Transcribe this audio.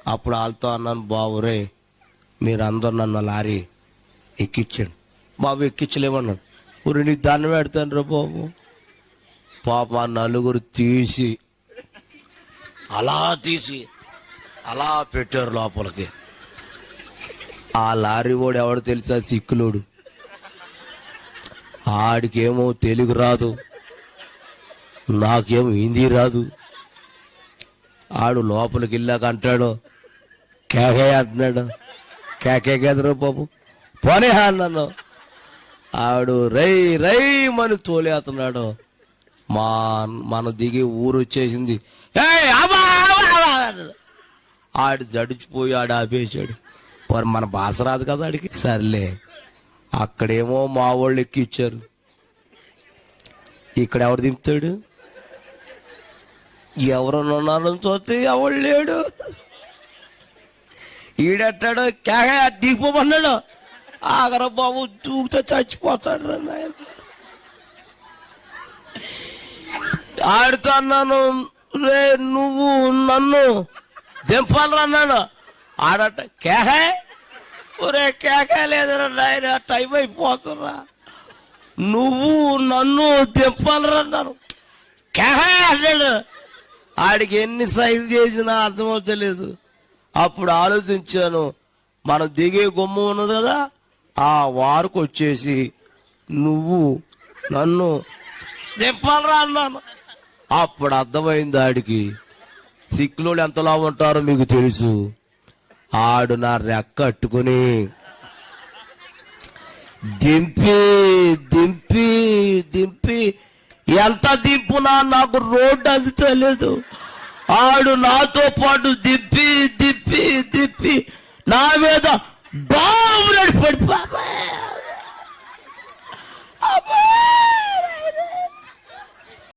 అప్పుడు వాళ్ళతో అన్నాను, బాబు రే మీరందరూ నన్ను లారీ ఎక్కించాడు. బాబు ఎక్కించలేమన్నాను. ఊరి నీకు దండం పెడతాను రా బాబు. పాప నలుగురు తీసి అలా పెట్టారు లోపలికి. ఆ లారీ వాడు ఎవడు తెలుసా? సిక్కులోడు. ఆడికేమో తెలుగు రాదు, నాకేమో హిందీ రాదు. ఆడు లోపలికి వెళ్ళాక అంటాడు, కేకే అంటున్నాడు. కేకే కదరా బాబు, పోనీ అన్నాను. ఆడు రై రై మని తోలేస్తున్నాడు. మన దిగి ఊరు వచ్చేసింది. ఆడు జడిచిపోయి ఆడు ఆపేశాడు. మన భాష రాదు కదా ఆడికి. సర్లే, అక్కడేమో మా వాళ్ళు ఎక్కిచ్చారు, ఇక్కడ ఎవరు దింపుతాడు? ఎవరన్నా ఉన్నారని చూస్తే ఎవడు లేడు. ఈడెట్టాడు, కేక దిగిపోమన్నాడు. ఆగర బాబు దూకితే చచ్చిపోతాడు నాయన. ఆడితో అన్నాను, రే నువ్వు నన్ను దింపాలరా అన్నాడు. ఆడట కేకే, ఒరే కేకే లేదురా నాయన, టైం అయిపోతున్నా, నువ్వు నన్ను దింపాలరా అన్నాను. కేకే అన్నాడు. ఆడికి ఎన్ని సైజు చేసినా అర్థమవుతలేదు. అప్పుడు ఆలోచించాను, మనం దిగే గుమ్మ ఉన్నది కదా, ఆ వారికి వచ్చేసి నువ్వు నన్ను దింపాలరా అన్నాను. అప్పుడు అర్థమైంది ఆడికి, సిక్కులోళ్ళు ఎంతలా ఉంటారో మీకు తెలుసు. ఆడు నా రెక్క అట్టుకుని దింపి దింపి దింపి ఎంత దింపునా నాకు రోడ్డు అందుతలేదు. ఆడు నాతో పాటు దిప్పి దిప్పి దిప్పి నా మీద బాబు పడిపా.